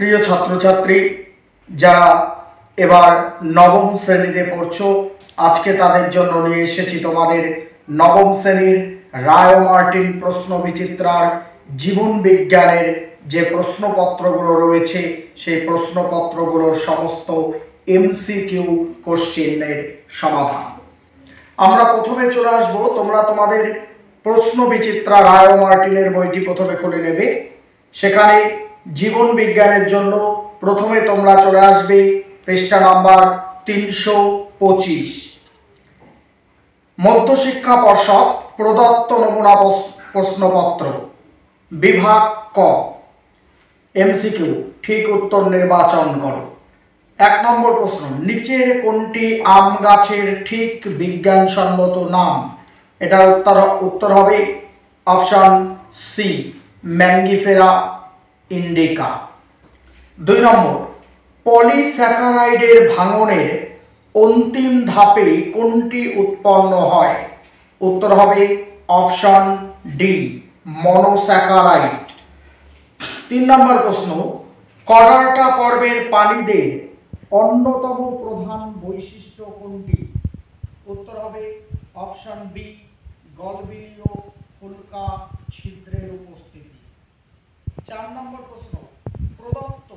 প্রিয় ছাত্রছাত্রী যারা এবার নবম শ্রেণীতে পড়ছো, আজকে তাদের জন্য নিয়ে এসেছি তোমাদের নবম শ্রেণীর রায় মার্টিন প্রশ্ন বিচিত্রার জীবন বিজ্ঞানের যে প্রশ্নপত্রগুলো রয়েছে সেই প্রশ্নপত্রগুলোর সমস্ত এমসিকিউ কোশ্চেনের সমাধান। আমরা প্রথমে চলে আসবো, তোমরা তোমাদের প্রশ্ন বিচিত্রা রায় মার্টিনের বইটি প্রথমে খুলে নেবে। সেখানে জীবন বিজ্ঞানের জন্য প্রথমে তোমরা চলে আসবে পৃষ্ঠা নাম্বার 325। মধ্যশিক্ষা পর্ষদ প্রদত্ত নমুনা প্রশ্নপত্র বিভাগ ক, এমসিকিউ, ঠিক উত্তর নির্বাচন করো। 1 নম্বর প্রশ্ন, নিচের কোনটি আম গাছের ঠিক বিজ্ঞানসম্মত নাম? এটার উত্তর হবে অপশন সি, ম্যাঙ্গিফেরা ইন্ডিকা। 2 নম্বর, পলিস্যাকারাইডের ভাঙনের অন্তিম ধাপে কোনটি উৎপন্ন হয়? উত্তর হবে অপশন ডি, মনোস্যাকারাইড। 3 নম্বর প্রশ্ন, কডার্টা পর্বের প্রাণীদের অন্যতম প্রধান বৈশিষ্ট্য কোনটি? উত্তর হবে অপশন বি, গলবিলীয় ফুলকা ছিদ্রের উপস্থিতি। 4 নম্বর প্রশ্ন, প্রদত্ত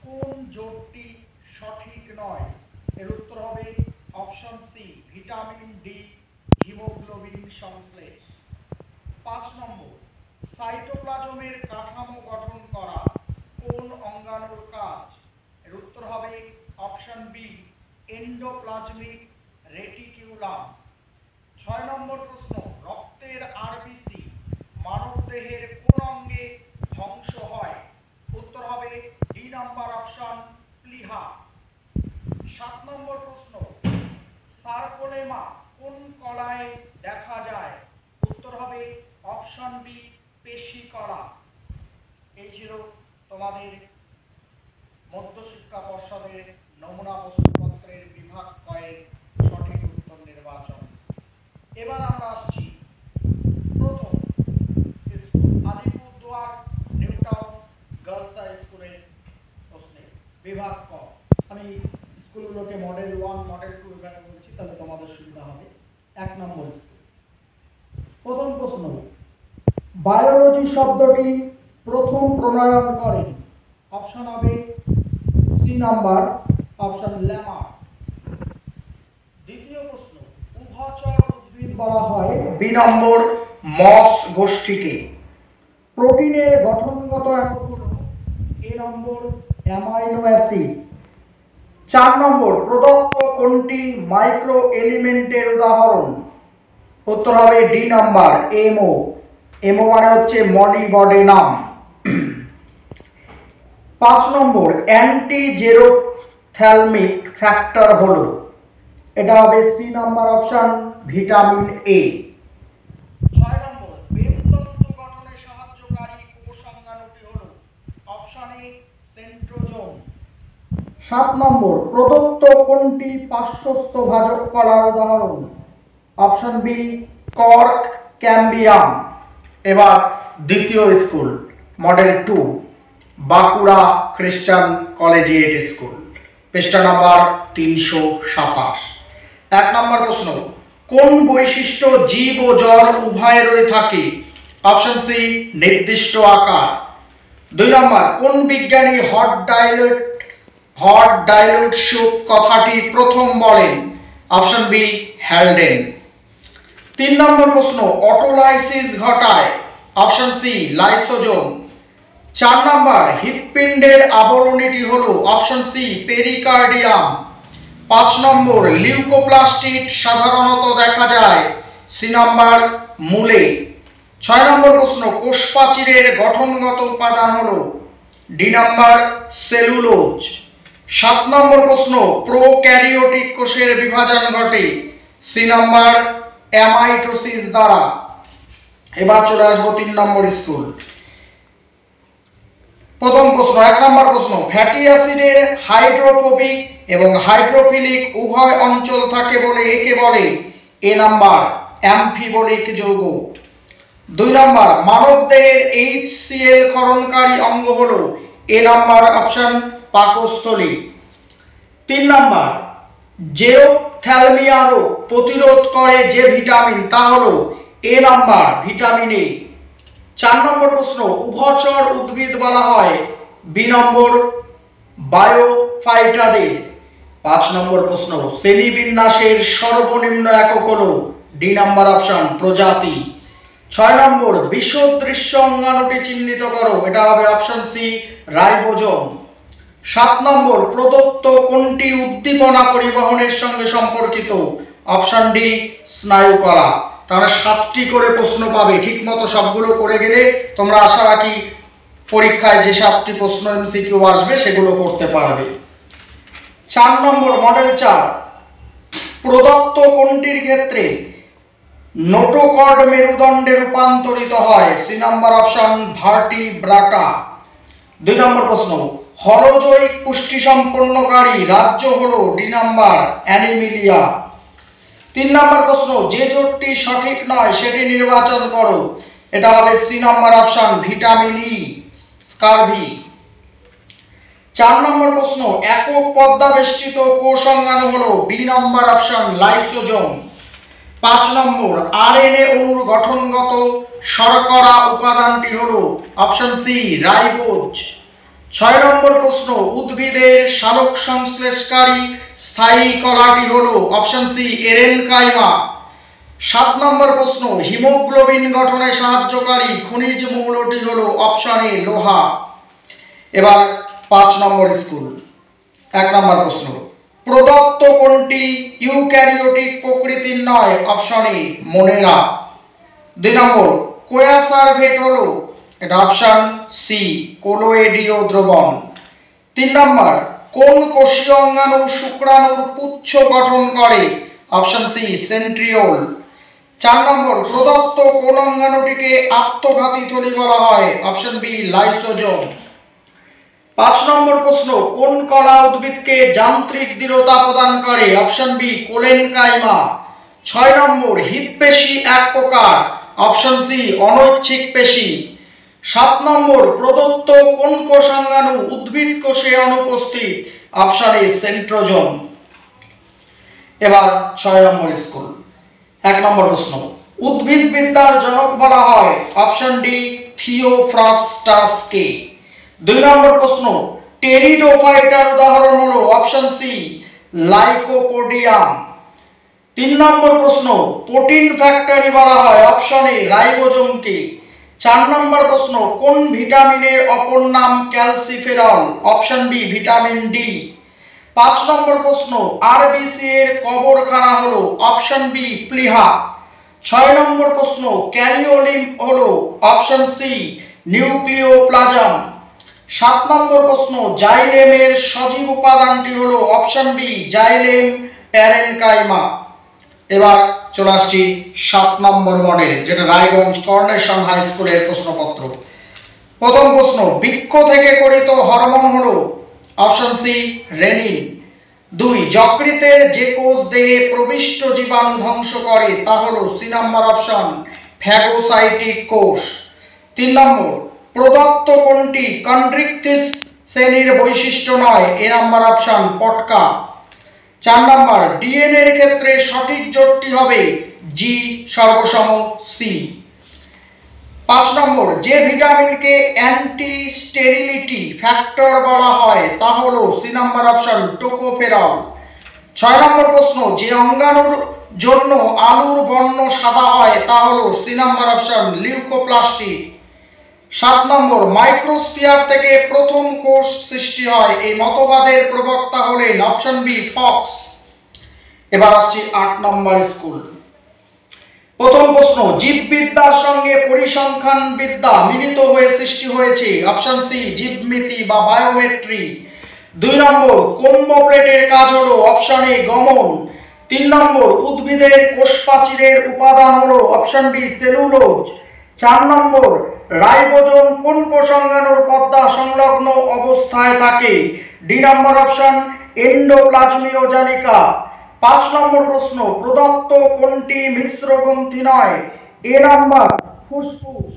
কোন জোটটি সঠিক নয়? এর উত্তর হবে option C, vitamin D haemoglobin সংশ্লেষ। 5 নম্বর, সাইটোপ্লাজমের কাঠামো গঠন করা কোন অঙ্গাণুর কাজ? এর উত্তর হবে অপশন বি, এন্ডোপ্লাজমিক রেটিকিউলাম। 6 নম্বর প্রশ্ন, রক্তের আরবিসি মানবদেহের কোন অঙ্গে ধ্বংস হয়? উত্তর হবে ডি নাম্বার অপশন, প্লীহা। 7 নম্বর প্রশ্ন, সার্কোলেমা কোন কলায় দেখা যায়? উত্তর হবে অপশন বি, পেশি কলা। এই ছিল তোমাদের মধ্যশিক্ষা পর্ষদের নমুনা প্রশ্নপত্রের বিভাগ কয়ের সঠিক উত্তর নির্বাচন। এবার আমরা আসছি প্রথম school Alipurduar new town girls high স্কুলের প্রশ্নে বিভাগ ক। আমি স্কুলগুলোকে মডেল 1 মডেল 2 এখানে বলছি, তাহলে তোমাদের সুবিধা হবে। 1 নম্বর স্কুল, প্রথম প্রশ্ন, বায়োলজি শব্দটি প্রথম প্রণয়ন করেন? অপশন হবে সি নাম্বার অপশন ল্যামার। দ্বিতীয় প্রশ্ন, উভচর উদ্ভিদ বলা হয় বি নম্বর মস গোষ্ঠীকে। প্রোটিনের গঠনগত একক হল এ নম্বর অ্যামাইনো অ্যাসিড। 4 নম্বর, প্রদত্ত কোনটি মাইক্রো এলিমেন্টের উদাহরণ? উত্তর হবে ডি নাম্বার এমও। এমও মানে হচ্ছে মলিবডেনাম। 5 নম্বর, অ্যান্টি জেরোথ্যালমিক ফ্যাক্টর হলো? এটা হবে C number option, vitamin A. 6 নম্বর, বেমতন্তু গঠনে সাহায্যকারী কোষ অঙ্গাণুটি হলো? Option A, centrosome. 7 নম্বর, প্রদত্ত কোনটি পার্শ্বস্থ ভাজক কলার উদাহরণ? Option B, cork cambium. এবার দ্বিতীয় school model 2 Bankura Christian collegiate school, পৃষ্ঠা নাম্বার 327। 1 নম্বর প্রশ্ন, কোন বৈশিষ্ট্য জীব ও জড় উভয়েরই থাকে? অপশন সি, নির্দিষ্ট আকার। 2 নম্বর, কোন বিজ্ঞানী হট ডাইলুট স্যুপ কথাটি প্রথম বলেন? Option B, Haldane. 3 নম্বর প্রশ্ন, অটোলাইসিস ঘটায়? Option C, lysosome. 4 নম্বর, হৃৎপিণ্ডের আবরণীটি হলো? Option C, pericardium. 5 নম্বর, লিউকোপ্লাস্টিড সাধারণত দেখা যায়? সি নাম্বার, মূলে। 6 নম্বর প্রশ্ন, কোষপ্রাচীরের গঠনগত উপাদান হলো? D number, cellulose. 7 নম্বর প্রশ্ন, প্রোক্যারিওটিক কোষের বিভাজন ঘটে? সি নাম্বার, অ্যামাইটোসিস দ্বারা। এবার চলে আসবো 3 নম্বর স্কুল। প্রথম প্রশ্ন, 1 নম্বর প্রশ্ন, ফ্যাটি অ্যাসিডের হাইড্রোফোবিক এবং হাইড্রোফিলিক উভয় অঞ্চল থাকে বলে একে বলে? এ নাম্বার, অ্যামফিবলিক যৌগ। 2 নম্বর, মানবদেহের HCl ক্ষরণকারী অঙ্গ হলো? এ নাম্বার অপশন পাকস্থলী। 3 নাম্বার জেরোথ্যালমিয়া রোগ প্রতিরোধ করে যে ভিটামিন তা হলো এ নাম্বার ভিটামিন এ। 4 নম্বর প্রশ্ন উভচর উদ্ভিদ বলা হয় বি নম্বর বায়োফাইটাদের। 5 নম্বর প্রশ্ন শ্রেণীবিন্যাসের সর্বনিম্ন একক হলো ডি নাম্বার অপশন প্রজাতি। 6 নম্বর বিসদৃশ্য অঙ্গাণুটি চিহ্নিত করো, এটা হবে অপশন সি রাইবোজোম। 7 নম্বর প্রদত্ত কোনটি উদ্দীপনা পরিবহনের সঙ্গে সম্পর্কিত, অপশন ডি স্নায়ুকলা। তাহলে 7টি করে প্রশ্ন পাবে, ঠিকমতো সবগুলো করে গেলে তোমরা আশা রাখি পরীক্ষায় যে 7টি প্রশ্ন এমসিকিউ আসবে সেগুলো করতে পারবে। 4 নম্বর মডেল 4 প্রদত্ত কোনটির ক্ষেত্রে নোটোকর্ড মেরুদণ্ডে রূপান্তরিত হয়, সি নাম্বার অপশন ভার্টিব্রাটা। 2 নম্বর প্রশ্ন হলজৈক পুষ্টি সম্পন্নকারী রাজ্য হলো ডি নাম্বার অ্যানিমিলিয়া। 3 নম্বর প্রশ্ন যে জোটটি সঠিক নয় সেটি নির্বাচন করো, এটা হবে C number option vitamin E scurvy. 4 নম্বর প্রশ্ন একক পর্দা বেষ্টিত কোষ অঙ্গাণু হলো বি নাম্বার অপশন লাইসোজোম। 5 নম্বর আরএনএ অণুর গঠনগত শর্করা উপাদানটি হলো অপশন সি রাইবোজ। 6 নম্বর প্রশ্ন উদ্ভিদের সালোক সংশ্লেষকারী স্থায়ী কলাটি হলো অপশন সি এরেনকাইমা। 7 নম্বর প্রশ্ন হিমোগ্লোবিন গঠনে সাহায্যকারী খনিজ মৌলটি হলো অপশন এ লোহা। এবার 5 নম্বর স্কুল 1 নম্বর প্রশ্ন প্রদত্ত কোনটি ইউক্যারিওটিক প্রকৃতির নয়, অপশন এ মোনেরা। 2 নম্বর কোয়াসারভেট হলো, এটা অপশন সি কোলোয়েডীয় দ্রবণ। 3 নম্বর কোন কোষীয় অঙ্গাণু শুক্রাণুর পুচ্ছ গঠন করে, অপশন সি সেন্ট্রিওল। 4 নম্বর প্রদত্ত কোন অঙ্গাণুটিকে আত্মঘাতী থলি বলা হয়, অপশন বি লাইসোজোম। 5 নম্বর প্রশ্ন কোন কলা উদ্ভিদকে যান্ত্রিক দৃঢ়তা প্রদান করে, অপশন বি কোলেনকাইমা। 6 নম্বর হৃৎপেশি এক প্রকার, অপশন সি অনৈচ্ছিক পেশি। 7 নম্বর প্রদত্ত কোন কোষ অঙ্গাণু উদ্ভিদ কোষে অনুপস্থিত, অপশন এ সেন্ট্রোজোম। এবার 6 নম্বর স্কুল 1 নম্বর প্রশ্ন উদ্ভিদ বিদ্যার জনক বলা হয়, অপশন ডি থিওফ্রাস্টাসকে। 2 নম্বর প্রশ্ন টেরিডোফাইটার উদাহরণ হলো অপশন সি লাইকোপোডিয়াম। 3 নম্বর প্রশ্ন প্রোটিন ফ্যাক্টরি বলা হয়, অপশন এ রাইবোজোমকে। 4 নম্বর প্রশ্ন কোন ভিটামিনের অপর নাম calciferol, option B vitamin D. 5 নম্বর প্রশ্ন আরবিসি এর কবরখানা হলো, অপশন বি প্লিহা। 6 নম্বর প্রশ্ন ক্যারিওলিম হলো, অপশন সি নিউক্লিওপ্লাজম। 7 নম্বর প্রশ্ন জাইলেমের সজীব উপাদানটি হলো, অপশন বি জাইলেম প্যারেনকাইমা। এবার চলে আসছি 7 নম্বর মডেল, যেটা রায়গঞ্জ কর্নেশন হাই স্কুলের প্রশ্নপত্র। প্রথম প্রশ্ন বৃক্ষ থেকে গঠিত হরমোন হলো, অপশন সি রেনিন। 2 যকৃতের যে কোষ দেহে প্রবিষ্ট জীবাণু ধ্বংস করে তা হলো সি নাম্বার অপশন ফ্যাগোসাইটিক কোষ। 3 নম্বর প্রদত্ত কোনটি কন্ড্রিকটিস শ্রেণীর বৈশিষ্ট্য নয়, এ নাম্বার অপশন পটকা। 4 নম্বর ডিএনএ এর ক্ষেত্রে সঠিক জোটটি হবে জি সর্বসম সি। 5 নম্বর যে ভিটামিনকে অ্যান্টি স্টেরিলিটি ফ্যাক্টর বলা হয় তা হলো সি নাম্বার অপশন টোকোফেরল। 6 নম্বর প্রশ্ন যে অঙ্গাণুর জন্য আলুর বর্ণ সাদা হয় তা হলো সি নাম্বার অপশন লিউকোপ্লাস্টিক। 7 নম্বর মাইক্রোস্ফিয়ার থেকে প্রথম কোষ সৃষ্টি হয়, এই মতবাদের প্রবক্তা হলেন অপশন বি ফক্স। এবার আসছি 8 নম্বর স্কুল। প্রথম প্রশ্ন জীববিদ্যার সঙ্গে পরিসংখ্যান বিদ্যা মিলিত হয়ে সৃষ্টি হয়েছে, অপশন সি জীবমিতি বা বায়োমেট্রি। 2 নম্বর কম্ব প্লেটের কাজ হলো, অপশন এ গমন। 3 নম্বর উদ্ভিদের কোষ প্রাচীরের উপাদান হলো, অপশন বি সেলুলোজ। 4 নম্বর রাইবোজোম কোন কোষ অঙ্গাণুর পর্দা সংলগ্ন অবস্থায় থাকে, ডি নাম্বার অপশন এন্ডোপ্লাজমীয় জালিকা। 5 নম্বর প্রশ্ন প্রদত্ত কোনটি মিশ্র গ্রন্থি নয়, এ নাম্বার ফুসফুস।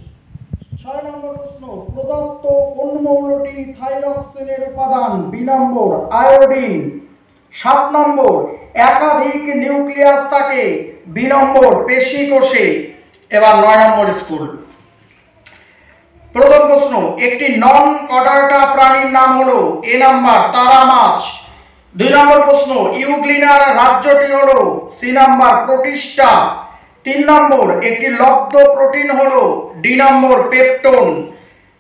6 নম্বর প্রশ্ন, প্রদত্ত কোন মৌলটি থাইরক্সিনের উপাদান? বি নম্বর আয়োডিন। 7 নম্বর, একাধিক নিউক্লিয়াস থাকে? বি নম্বর পেশি কোষে। এবার 9 নম্বর স্কুল। প্রথম প্রশ্ন, একটি নন কডার্টা প্রাণীর নাম হলো? এ নাম্বার তারা মাছ। 2 নম্বর প্রশ্ন, ইউগ্লিনার রাজ্যটি হলো? C number Protista. 3 নম্বর, একটি লব্ধ প্রোটিন হলো? ডি নম্বর পেপটোন।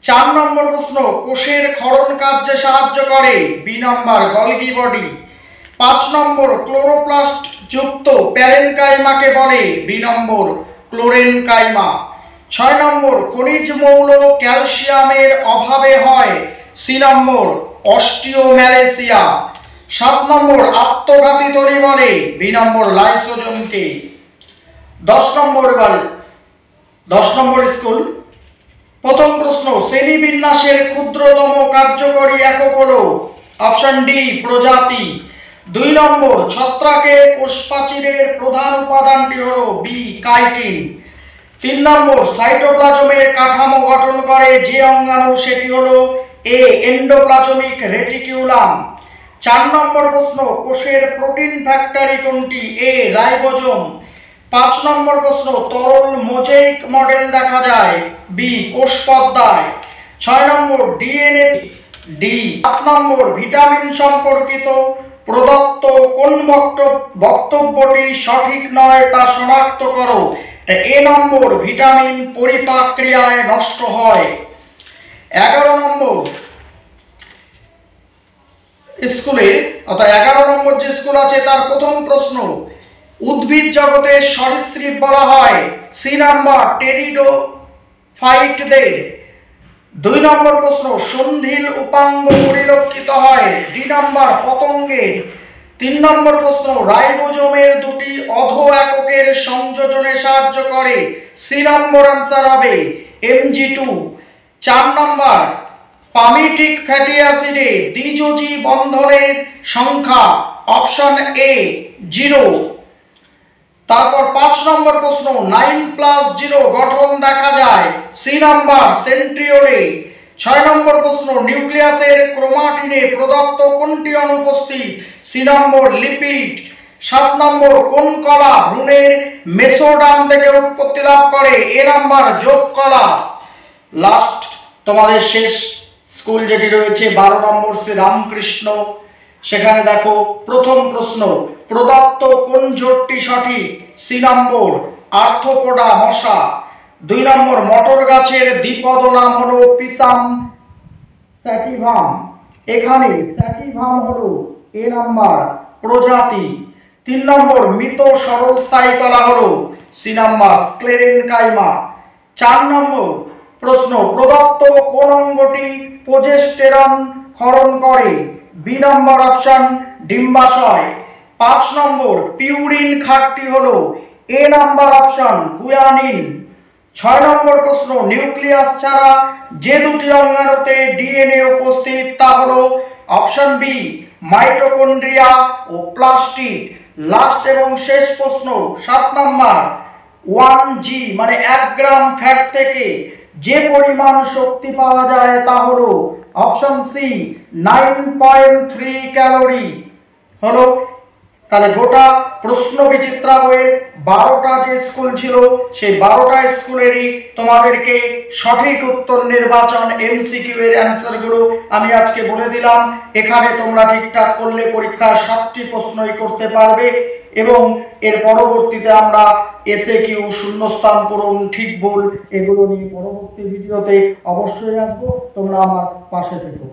4 নম্বর প্রশ্ন, কোষের ক্ষরণ কার্যে সাহায্য করে? বি নম্বর গলগি বডি। 5 নম্বর, ক্লোরোপ্লাস্ট যুক্ত প্যারেনকাইমাকে বলে? বি নম্বর ক্লোরেনকাইমা। 6 নম্বর, খনিজ মৌল ক্যালসিয়ামের অভাবে হয়? সি নম্বর অস্টিওম্যালেসিয়া। 7 নম্বর, আত্মঘাতী তরি বলে? বি নম্বর লাইসোজোমকে। 10 নম্বর স্কুল। প্রথম প্রশ্ন, শ্রেণীবিন্যাসের ক্ষুদ্রতম কার্যকরী একক হলো? অপশন ডি প্রজাতি। 2 নম্বর, ছত্রাকের কোষপ্রাচীরের প্রধান উপাদানটি হলো? B chitin. 3 নম্বর, সাইটোপ্লাজমের কাঠামো গঠন করে যে অঙ্গাণু সেটি হলো? এ এন্ডোপ্লাজমিক রেটিকিউলাম। 4 নম্বর প্রশ্ন, কোষের প্রোটিন ফ্যাক্টরি কোনটি? এ রাইবোজোম। 5 নম্বর প্রশ্ন, তরল মোজাইক মডেল দেখা যায়? বি কোষ পর্দায়। 6 নম্বর, ডিএনএ। ডি। 7 নম্বর, ভিটামিন সম্পর্কিত প্রদত্ত কোন বক্তব্যটি সঠিক নয় তা শনাক্ত করো? এ নম্বর, ভিটামিন পরিপাক ক্রিয়ায় নষ্ট হয়। 11 নম্বর স্কুলের অর্থাৎ 11 নম্বর যে স্কুল আছে তার প্রথম প্রশ্ন, উদ্ভিদ জগতের সরীসৃপ বলা হয়? C number টেরিডোফাইটদের। 2 নম্বর প্রশ্ন, সন্ধিল উপাঙ্গ পরিলক্ষিত হয়? ডি নাম্বার পতঙ্গের। 3 নম্বর প্রশ্ন, রাইবোজোমের দুটি অধ এককের সংযোজনে সাহায্য করে? সি নম্বর আনসার হবে Mg2। 4 নম্বর, পামিটিক ফ্যাটি অ্যাসিডে দ্বিযোজী বন্ধনের সংখ্যা? Option A 0। তারপর 5 নম্বর প্রশ্ন, 9+0 গঠন দেখা যায়? C number সেন্ট্রিওলে। 6 নম্বর প্রশ্ন, নিউক্লিয়াসের ক্রোমাটিনে প্রদত্ত কোনটি অনুপস্থিত? সি নম্বর লিপিড। 7 নম্বর, কোন কলা ভ্রূণের মেসোডার্ম থেকে উৎপত্তি লাভ করে? এ নাম্বার যোগ কলা। লাস্ট তোমাদের শেষ স্কুল যেটি রয়েছে 12 নম্বর শ্রী রামকৃষ্ণ। সেখানে দেখো প্রথম প্রশ্ন, প্রদত্ত কোন জোটটি সঠিক? সি নম্বর আর্থ্রোপোডা মশা। 2 নম্বর, মটর গাছের দ্বিপদ নাম হলো পিসাম স্যাটিভাম। এখানে স্যাটিভাম হলো এ নাম্বার প্রজাতি। 3 নম্বর, মৃত সরল স্থায়ী কলা হলো? C number sclerenchyma. 4 নম্বর প্রশ্ন, প্রদত্ত কোন অঙ্গটি প্রোজেস্টেরন ক্ষরণ করে? বি নম্বর অপশন ডিম্বাশয়। 5 নম্বর, পিউরিন খাতটি হলো? এ নাম্বার অপশন গুয়ানিন। 6 নম্বর প্রশ্ন, নিউক্লিয়াস ছাড়া যে দুটি অঙ্গাণুতে ডিএনএ উপস্থিত তা হলো? অপশন বি মাইটোকন্ড্রিয়া ও প্লাস্টিড। লাস্ট এবং শেষ প্রশ্ন 7 নম্বর, 1g মানে 1 গ্রাম ফ্যাট থেকে যে পরিমাণ শক্তি পাওয়া যায় তা হলো? অপশন সি 9.3 ক্যালোরি হলো। তাহলে গোটা প্রশ্ন বিচিত্রা বইয়ে 12টা যে স্কুল ছিল সেই 12টা স্কুলেরই তোমাদেরকে সঠিক উত্তর নির্বাচন এমসিকিউ এর অ্যান্সার গুলো আমি আজকে বলে দিলাম। এখানে তোমরা ঠিকঠাক করলে পরীক্ষার 7টি প্রশ্নই করতে পারবে এবং এর পরবর্তীতে আমরা এসএকিউ, শূন্যস্থান পূরণ, ঠিক ভুল এগুলো নিয়ে পরবর্তী ভিডিওতে অবশ্যই আসবো। তোমরা আমার পাশে থেকো।